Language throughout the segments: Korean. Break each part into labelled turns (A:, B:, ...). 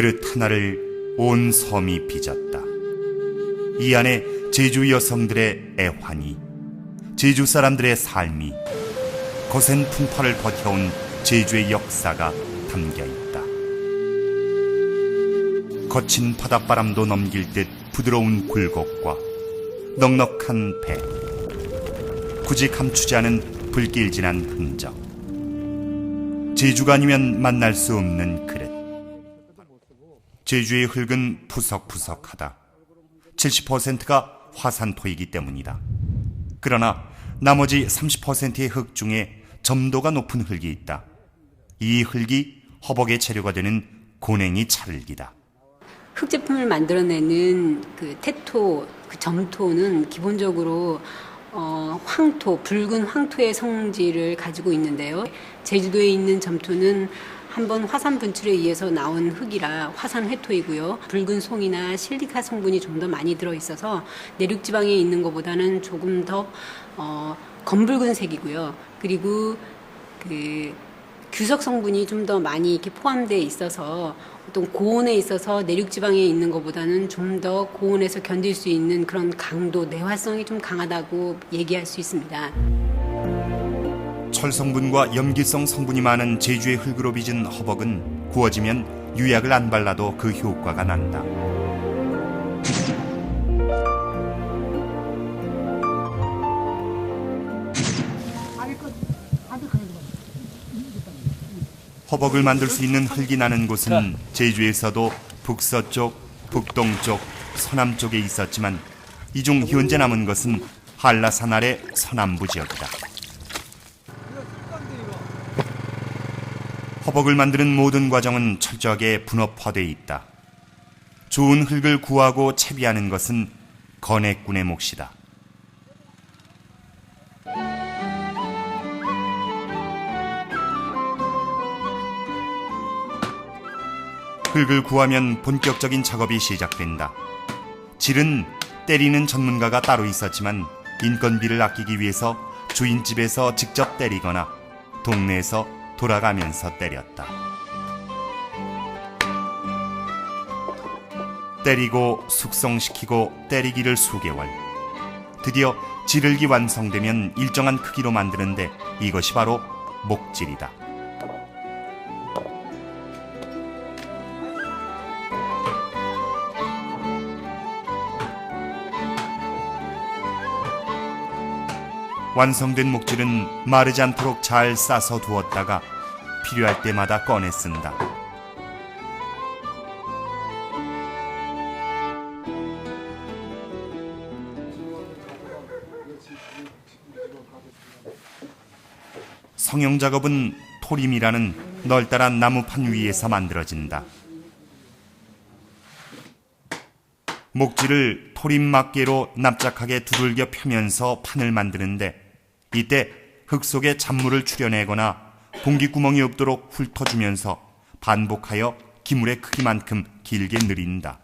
A: 그릇 하나를 온 섬이 빚었다. 이 안에 제주 여성들의 애환이, 제주 사람들의 삶이, 거센 풍파를 버텨온 제주의 역사가 담겨있다. 거친 바닷바람도 넘길 듯 부드러운 굴곡과 넉넉한 배, 굳이 감추지 않은 불길진한 흔적, 제주가 아니면 만날 수 없는 그릇. 제주의 흙은 푸석푸석하다. 70%가 화산토이기 때문이다. 그러나 나머지 30%의 흙 중에 점도가 높은 흙이 있다. 이 흙이 허벅의 재료가 되는 고냉이 찰흙이다.
B: 흙 제품을 만들어내는 그 태토, 그 점토는 기본적으로 황토, 붉은 황토의 성질을 가지고 있는데요. 제주도에 있는 점토는 한번 화산 분출에 의해서 나온 흙이라 화산 회토이고요. 붉은 송이나 실리카 성분이 좀 더 많이 들어있어서 내륙 지방에 있는 것보다는 조금 더 검붉은 색이고요. 그리고 그 규석 성분이 좀 더 많이 이렇게 포함되어 있어서 어떤 고온에 있어서 내륙 지방에 있는 것보다는 좀 더 고온에서 견딜 수 있는 그런 강도, 내화성이 좀 강하다고 얘기할 수 있습니다.
A: 철 성분과 염기성 성분이 많은 제주의 흙으로 빚은 허벅은 구워지면 유약을 안 발라도 그 효과가 난다. 허벅을 만들 수 있는 흙이 나는 곳은 제주에서도 북서쪽, 북동쪽, 서남쪽에 있었지만 이 중 현재 남은 것은 한라산 아래 서남부 지역이다. 허벅을 만드는 모든 과정은 철저하게 분업화되어 있다. 좋은 흙을 구하고 채비하는 것은 건해꾼의 몫이다. 흙을 구하면 본격적인 작업이 시작된다. 질은 때리는 전문가가 따로 있었지만 인건비를 아끼기 위해서 주인집에서 직접 때리거나 동네에서 돌아가면서 때렸다. 때리고 숙성시키고 때리기를 수개월. 드디어 질흙이 완성되면 일정한 크기로 만드는데 이것이 바로 목질이다. 완성된 목질은 마르지 않도록 잘 싸서 두었다가 필요할 때마다 꺼내 쓴다. 성형 작업은 토림이라는 널따란 나무판 위에서 만들어진다. 목질을 토림 막개로 납작하게 두들겨 펴면서 판을 만드는데 이때 흙 속에 잔물을 출여내거나 공기구멍이 없도록 훑어주면서 반복하여 기물의 크기만큼 길게 늘린다.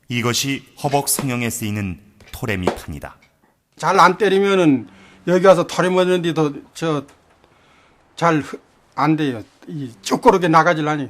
A: 이것이 허벅 성형에 쓰이는 토레미판이다.
C: 잘 안 때리면은 여기 와서 토레미는데도 잘 안 돼요. 이 쪼그렇게 나가질라니.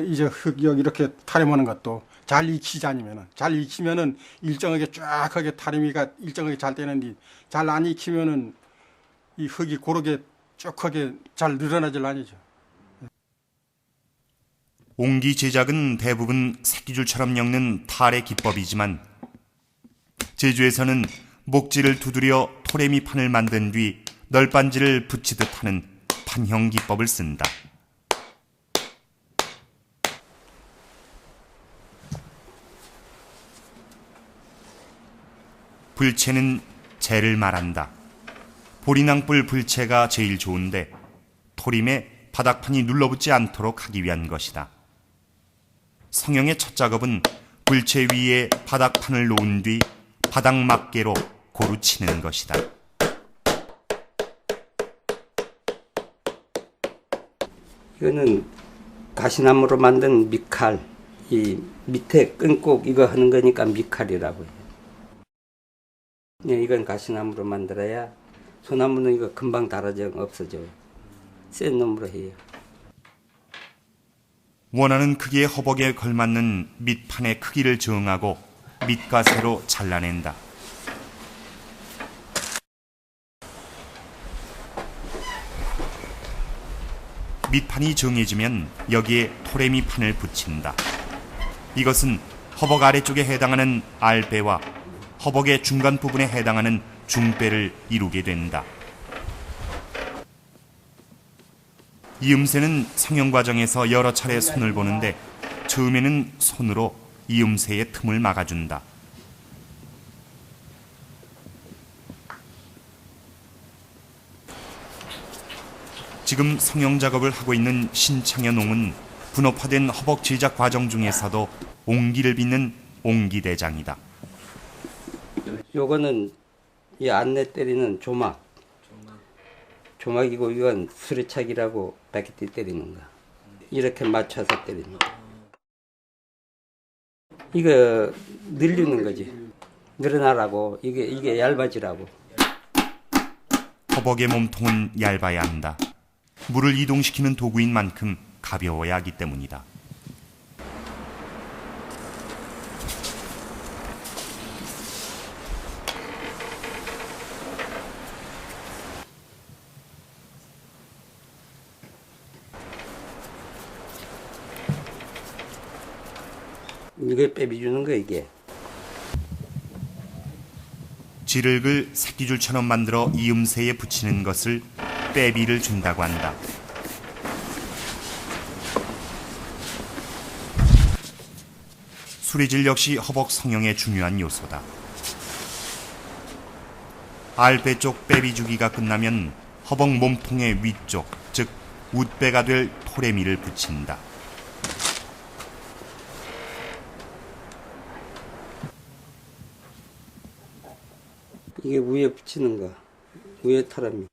C: 이제 흙 여기 이렇게 타림하는 것도 잘 익히지 않으면은, 잘 익히면은 일정하게 쫙하게 타림이가 일정하게 잘 되는데 잘 안 익히면은 이 흙이 고르게 쭉하게 잘 늘어나질 않죠.
A: 옹기 제작은 대부분 새끼줄처럼 엮는 탈의 기법이지만 제주에서는 목질을 두드려 토레미판을 만든 뒤 널빤지를 붙이듯 하는 판형 기법을 쓴다. 불채는 재를 말한다. 보리낭불 불채가 제일 좋은데 토림에 바닥판이 눌러붙지 않도록 하기 위한 것이다. 성형의 첫 작업은 불채 위에 바닥판을 놓은 뒤 바닥막개로 고루 치는 것이다.
D: 이거는 가시나무로 만든 미칼, 이 밑에 끈꼭 이거 하는 거니까 미칼이라고 해요. 네, 이건 가시나무로 만들어야 소나무는 이거 금방 닳아져 없어져요. 센 놈으로 해요.
A: 원하는 크기의 허벅에 걸맞는 밑판의 크기를 정하고 밑가세로 잘라낸다. 밑판이 정해지면 여기에 토레미 판을 붙인다. 이것은 허벅 아래쪽에 해당하는 알배와 허벅의 중간 부분에 해당하는 중배를 이루게 된다. 이음새는 성형 과정에서 여러 차례 손을 보는데 처음에는 손으로 이음새의 틈을 막아준다. 지금 성형 작업을 하고 있는 신창현 옹은 분업화된 허벅 제작 과정 중에서도 옹기를 빚는 옹기대장이다.
D: 요거는 이 안내 때리는 조막이고 이건 수레차기라고 바퀴띠 때리는 거. 이렇게 맞춰서 때리는 거. 이거 늘리는 거지. 늘어나라고. 이게 얇아지라고.
A: 허벅의 몸통은 얇아야 한다. 물을 이동시키는 도구인 만큼 가벼워야 하기 때문이다.
D: 이걸 빼비주는 거 이게.
A: 지륵을 새끼줄처럼 만들어 이음새에 붙이는 것을 빼비를 준다고 한다. 수리질 역시 허벅 성형의 중요한 요소다. 알배 쪽 빼비 주기가 끝나면 허벅 몸통의 위쪽, 즉 웃배가 될 토레미를 붙인다.
D: 이게 위에 붙이는 거. 위에 토레미.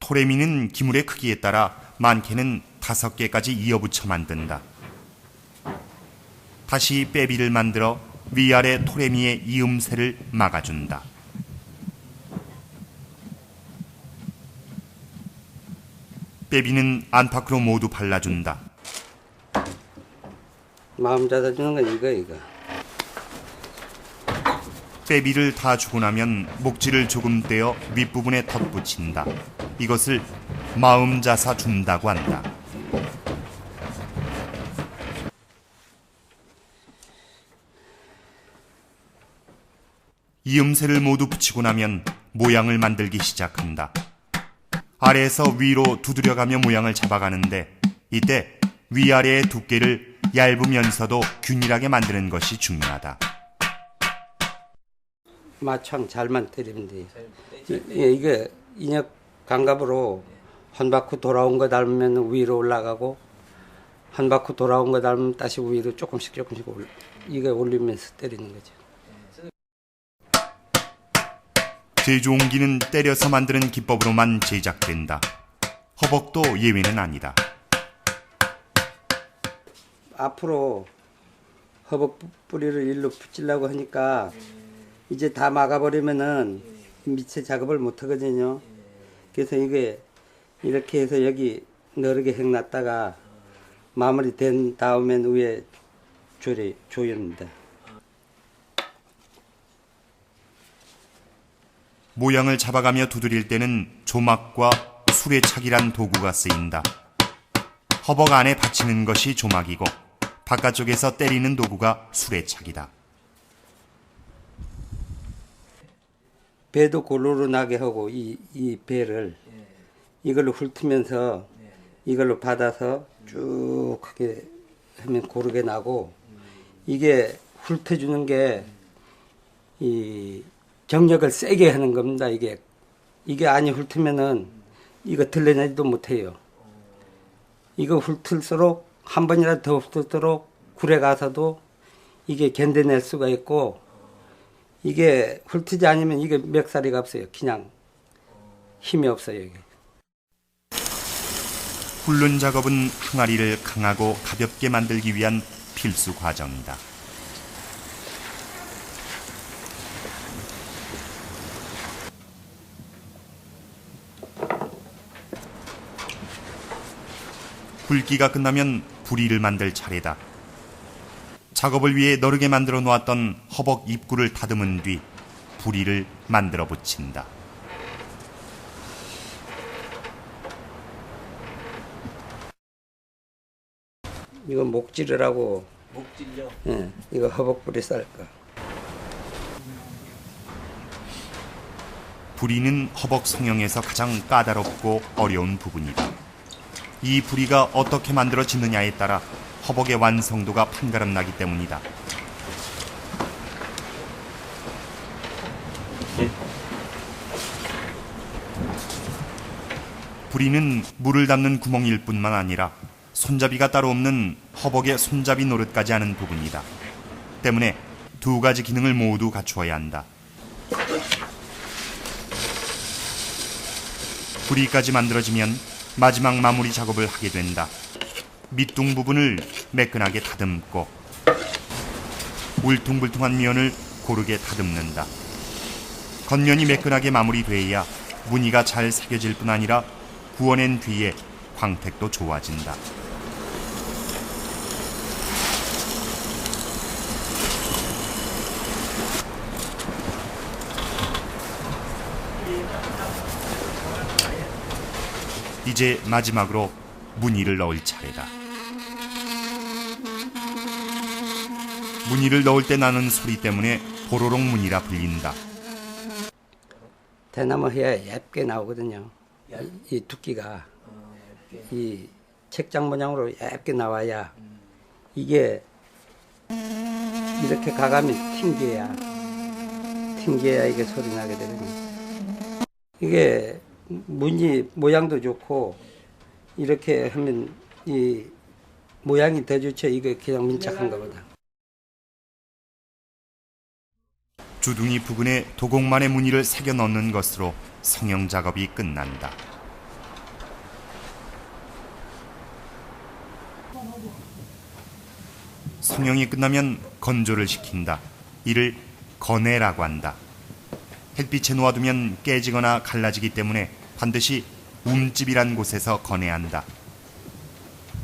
A: 토레미는 기물의 크기에 따라 많게는 5개까지 이어붙여 만든다. 다시 빼비를 만들어 위아래 토레미의 이음새를 막아준다. 빼비는 안팎으로 모두 발라준다.
D: 마음 잡아주는 건 이거.
A: 빼비를 다 주고 나면 목지를 조금 떼어 윗부분에 덧붙인다. 이것을 마음자사 준다고 한다. 이음새를 모두 붙이고 나면 모양을 만들기 시작한다. 아래에서 위로 두드려가며 모양을 잡아가는데 이때 위아래의 두께를 얇으면서도 균일하게 만드는 것이 중요하다.
D: 마창 잘만 때리면 돼. 이게 인역 감각으로 한 바퀴 돌아온 거 닮으면 위로 올라가고 한 바퀴 돌아온 거 닮으면 다시 위로 조금씩 이게 올리면서 때리는 거죠.
A: 제조옹기는 때려서 만드는 기법으로만 제작된다. 허벅도 예외는 아니다.
D: 앞으로 허벅 뿌리를 일로 붙이려고 하니까 이제 다 막아버리면은 밑에 작업을 못 하거든요. 그래서 이게 이렇게 해서 여기 너르게 해놨다가 마무리된 다음엔 위에 조여입니다.
A: 모양을 잡아가며 두드릴 때는 조막과 수레착이란 도구가 쓰인다. 허벅 안에 받치는 것이 조막이고 바깥쪽에서 때리는 도구가 수레착이다.
D: 배도 골고루 나게 하고 이 배를 이걸로 훑으면서 이걸로 받아서 쭉 하게 하면 고르게 나고 이게 훑어주는 게 이 정력을 세게 하는 겁니다. 이게 아니 훑으면은 이거 들려내지도 못해요. 이거 훑을수록 한 번이라도 더 훑을수록 굴에 가서도 이게 견뎌낼 수가 있고 이게 훑지 않으면 이게 멱살이가 없어요. 그냥 힘이 없어요. 이게.
A: 훑는 작업은 항아리를 강하고 가볍게 만들기 위한 필수 과정이다. 붉기가 끝나면 부리를 만들 차례다. 작업을 위해 너르게 만들어 놓았던 허벅 입구를 다듬은 뒤 부리를 만들어 붙인다.
D: 이거 목질을 하고. 목질요? 예, 이거 허벅부리 쌀 거.
A: 부리는 허벅 성형에서 가장 까다롭고 어려운 부분이다. 이 부리가 어떻게 만들어지느냐에 따라 허벅의 완성도가 판가름 나기 때문이다. 부리는 물을 담는 구멍일 뿐만 아니라 손잡이가 따로 없는 허벅의 손잡이 노릇까지 하는 부분이다. 때문에 두 가지 기능을 모두 갖추어야 한다. 부리까지 만들어지면 마지막 마무리 작업을 하게 된다. 밑둥 부분을 매끈하게 다듬고 울퉁불퉁한 면을 고르게 다듬는다. 겉면이 매끈하게 마무리돼야 무늬가 잘 새겨질 뿐 아니라 구워낸 뒤에 광택도 좋아진다. 이제 마지막으로 무늬를 넣을 차례다. 무늬를 넣을 때 나는 소리 때문에 보로록 무늬라 불린다.
D: 대나무 해야 얇게 나오거든요. 이 두께가 이 책장 모양으로 얇게 나와야 이게 이렇게 가감이 튕겨야 이게 소리 나게 되거든요. 이게 무늬 모양도 좋고 이렇게 하면 이 모양이 더 좋죠. 이거 그냥 민착한 거보다.
A: 주둥이 부근에 도곡만의 무늬를 새겨 넣는 것으로 성형 작업이 끝난다. 성형이 끝나면 건조를 시킨다. 이를 건해라고 한다. 햇빛에 놓아두면 깨지거나 갈라지기 때문에 반드시 움집이란 곳에서 건해야 한다.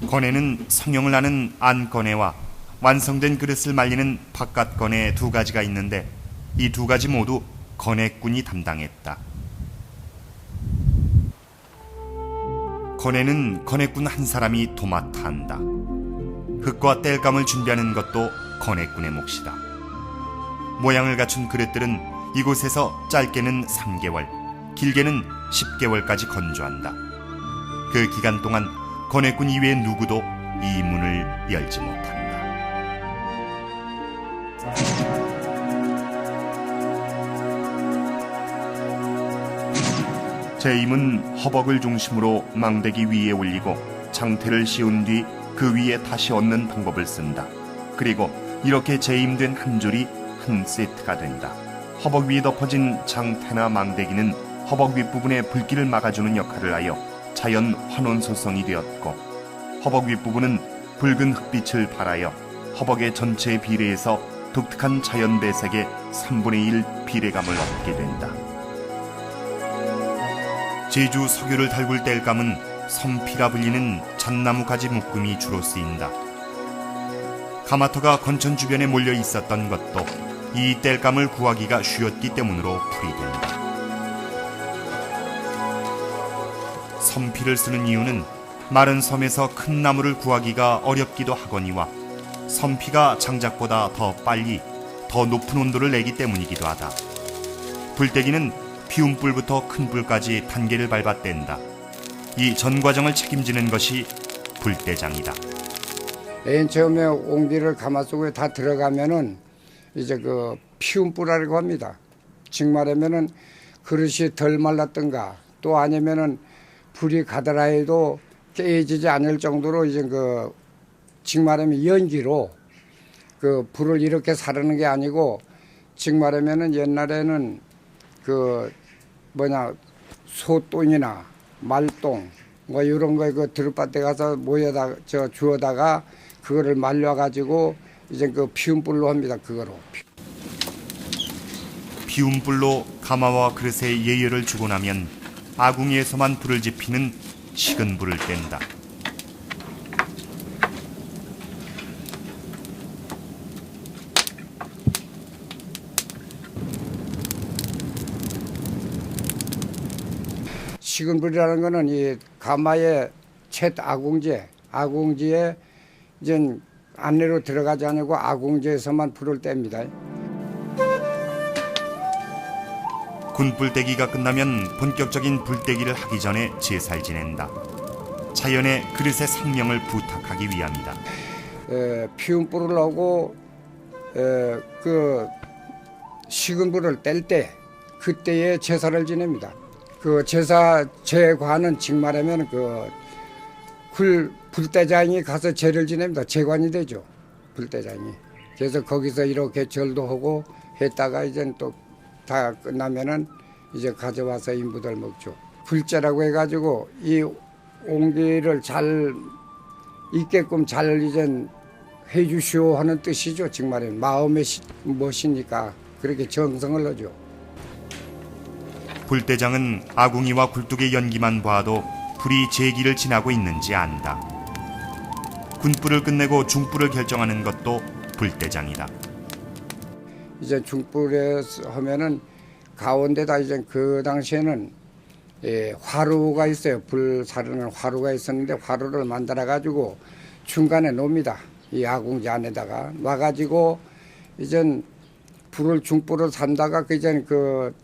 A: 건해는 성형을 하는 안건해와 완성된 그릇을 말리는 바깥건해 두 가지가 있는데 이 두 가지 모두 건해꾼이 담당했다. 건해는 건해꾼 한 사람이 도맡아 한다. 흙과 땔감을 준비하는 것도 건해꾼의 몫이다. 모양을 갖춘 그릇들은 이곳에서 짧게는 3개월, 길게는 10개월까지 건조한다. 그 기간 동안 건해꾼 이외에 누구도 이 문을 열지 못한다. 제임은 허벅을 중심으로 망대기 위에 올리고 장태를 씌운 뒤 그 위에 다시 얹는 방법을 쓴다. 그리고 이렇게 제임된 한 줄이 한 세트가 된다. 허벅 위에 덮어진 장태나 망대기는 허벅 윗부분의 불길을 막아주는 역할을 하여 자연 환원소성이 되었고, 허벅 윗부분은 붉은 흑빛을 발하여 허벅의 전체 비례에서 독특한 자연 배색의 3분의 1 비례감을 얻게 된다. 제주 석유를 달굴 땔감은 섬피라 불리는 잣나무 가지 묶음이 주로 쓰인다. 가마터가 건천 주변에 몰려 있었던 것도 이 땔감을 구하기가 쉬웠기 때문으로 풀이된다. 섬피를 쓰는 이유는 마른 섬에서 큰 나무를 구하기가 어렵기도 하거니와 섬피가 장작보다 더 빨리 더 높은 온도를 내기 때문이기도 하다. 불떼기는 피운 뿔부터 큰 뿔까지 단계를 밟아 뗀다. 이 전 과정을 책임지는 것이 불떼장이다.
E: 맨 처음에 옹기를 가마 속에 다 들어가면은 이제 그 피운 뿔이라고 합니다. 즉 말하면은 그릇이 덜 말랐던가 또 아니면은 불이 가더라 해도 깨지지 않을 정도로 이제 그 즉 말하면 연기로 그 불을 이렇게 사르는 게 아니고 즉 말하면은 옛날에는 그 소똥이나 말똥 뭐 이런 거 그 들밭에 가서 모여다 주워다가 그거를 말려 가지고 이제 그 피운 뿔로 합니다. 그거로.
A: 피운 뿔로 가마와 그릇에 예열을 주고 나면 아궁이에서만 불을 지피는 식은 불을 뗀다.
E: 식은불이라는 거는 이 가마의 챗 아궁지에 이제 안내로 들어가지 않고 아궁지에서만 불을 뗍니다.
A: 군불떼기가 끝나면 본격적인 불떼기를 하기 전에 제사를 지낸다. 자연의 그릇의 생명을 부탁하기 위함이다.
E: 피운 불을 하고 그 식은불을 뗄 때 그때에 제사를 지냅니다. 그 제관은 즉 말하면 불대장이 가서 제를 지냅니다. 제관이 되죠. 불대장이. 그래서 거기서 이렇게 절도 하고 했다가 이제 또 다 끝나면은 이제 가져와서 인부들 먹죠. 불제라고 해가지고 이 옹기를 잘 있게끔 잘 이제 해주시오 하는 뜻이죠. 즉 말하면 마음의 멋이니까 그렇게 정성을 넣죠.
A: 불대장은 아궁이와 굴뚝의 연기만 봐도 불이 제기를 지나고 있는지 안다. 군불을 끝내고 중불을 결정하는 것도 불대장이다.
E: 이제 중불에 하면은 가운데다 이제 그 당시에는 화루가 있어요. 불 사르는 화루가 있었는데 화루를 만들어 가지고 중간에 놓습니다. 이 아궁지 안에다가 놔가지고 이제 중불을 산다가 그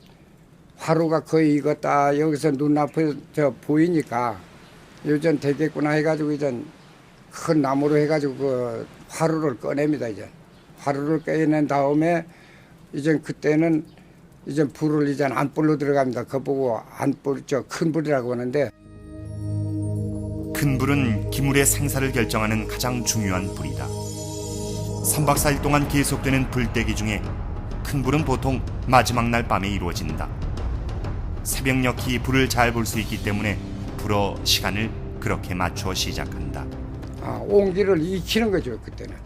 E: 화루가 거의 익었다. 여기서 눈앞에 보이니까 요즘 되겠구나 해가지고 이제 큰 나무로 해가지고 그 화루를 꺼냅니다. 이제 화루를 꺼낸 다음에 이제 그때는 이제 불을 이제 안불로 들어갑니다. 그거 보고 안불 큰 불이라고 하는데
A: 큰 불은 기물의 생사를 결정하는 가장 중요한 불이다. 3박 4일 동안 계속되는 불떼기 중에 큰 불은 보통 마지막 날 밤에 이루어진다. 새벽녘이 불을 잘 볼 수 있기 때문에 불어 시간을 그렇게 맞추어 시작한다.
E: 옹기를 익히는 거죠 그때는.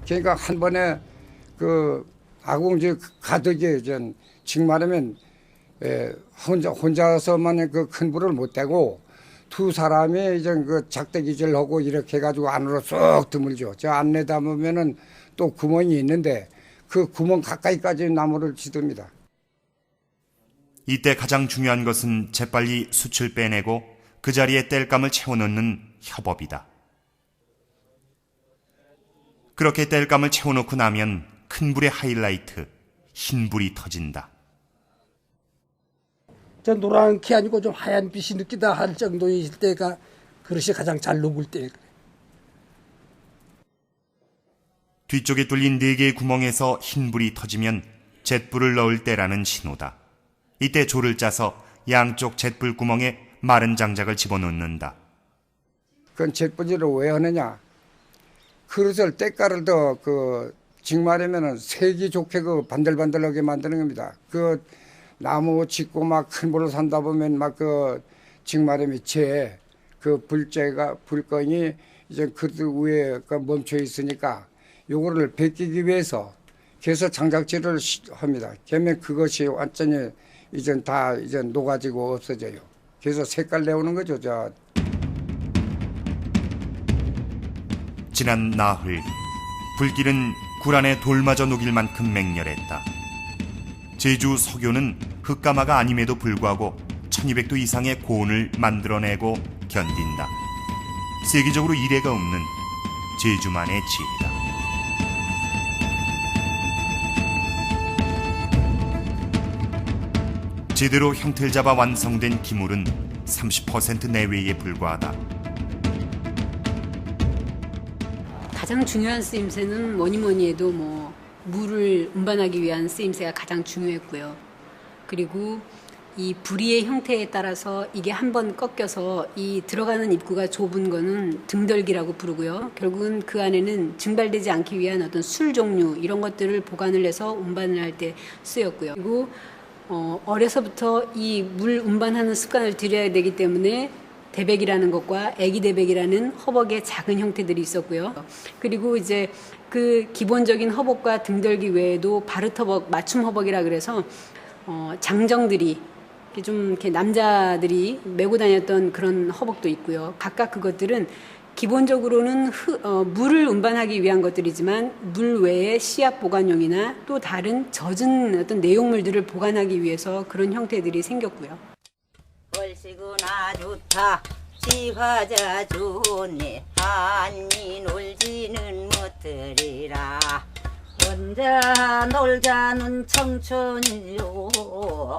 E: 그러니까 한 번에 그 아궁지 가득이 즉 말하면 혼자서만 그 큰 불을 못 떼고 두 사람이 이제 그 작대기질 하고 이렇게 해가지고 안으로 쏙 드물죠. 저 안에 담으면은 또 구멍이 있는데 그 구멍 가까이까지 나무를 지듭니다.
A: 이때 가장 중요한 것은 재빨리 숯을 빼내고 그 자리에 땔감을 채워넣는 협업이다. 그렇게 땔감을 채워놓고 나면 큰 불의 하이라이트, 흰 불이 터진다.
F: 저 노랗게 아니고 좀 하얀 빛이 느끼다 할 정도일 때가 그릇이 가장 잘 녹을 때.
A: 뒤쪽에 뚫린 4개의 구멍에서 흰 불이 터지면 잿불을 넣을 때라는 신호다. 이때 조를 짜서 양쪽 잿불 구멍에 마른 장작을 집어넣는다.
E: 그건 잿불질을 왜 하느냐? 그릇을 때깔을 더 즉 말하면은 색이 좋게 반들반들하게 만드는 겁니다. 그 나무 짓고 막 큰 불을 산다 보면 즉 말하면 불건이 이제 그 위에 멈춰 있으니까 요거를 벗기기 위해서 그래서 장작질을 합니다. 그러면 그것이 완전히 이제 다 녹아지고 없어져요. 그래서 색깔 내오는 거죠.
A: 지난 나흘, 불길은 굴 안에 돌마저 녹일 만큼 맹렬했다. 제주 석교는 흙가마가 아님에도 불구하고 1200도 이상의 고온을 만들어내고 견딘다. 세계적으로 이례가 없는 제주만의 지혜다. 제대로 형태를 잡아 완성된 기물은 30% 내외에 불과하다.
B: 가장 중요한 쓰임새는 뭐니 해도 물을 운반하기 위한 쓰임새가 가장 중요했고요. 그리고 이 부리의 형태에 따라서 이게 한번 꺾여서 이 들어가는 입구가 좁은 거는 등덜기라고 부르고요. 결국은 그 안에는 증발되지 않기 위한 어떤 술 종류 이런 것들을 보관을 해서 운반을 할 때 쓰였고요. 그리고 어려서부터 이 물 운반하는 습관을 들여야 되기 때문에 대백이라는 것과 애기 대백이라는 허벅의 작은 형태들이 있었고요. 그리고 이제 그 기본적인 허벅과 등덜기 외에도 바르터벅, 맞춤 허벅이라 그래서 장정들이 좀 이렇게 남자들이 메고 다녔던 그런 허벅도 있고요. 각각 그것들은 기본적으로는 물을 운반하기 위한 것들이지만 물 외에 씨앗 보관용이나 또 다른 젖은 어떤 내용물들을 보관하기 위해서 그런 형태들이 생겼고요.
G: 날씨구나 좋다 지화자 좋네 한이 놀지는 못들이라 언제 놀자는 청춘이요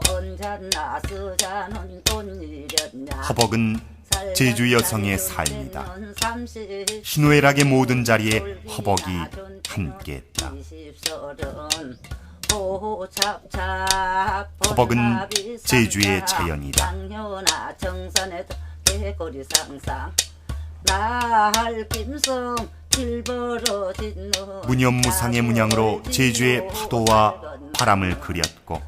G: 언제나 쓰자는 돈이렸냐
A: 허벅은 제주 여성의 삶이다. 희노애락의 모든 자리에 허벅이 함께했다. 허벅은 제주의 자연이다. 무념무상의 문양으로 제주의 파도와 바람을 그렸고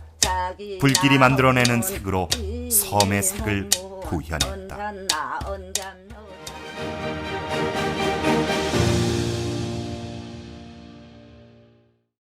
A: 불길이 만들어내는 색으로 섬의 색을 구현했다.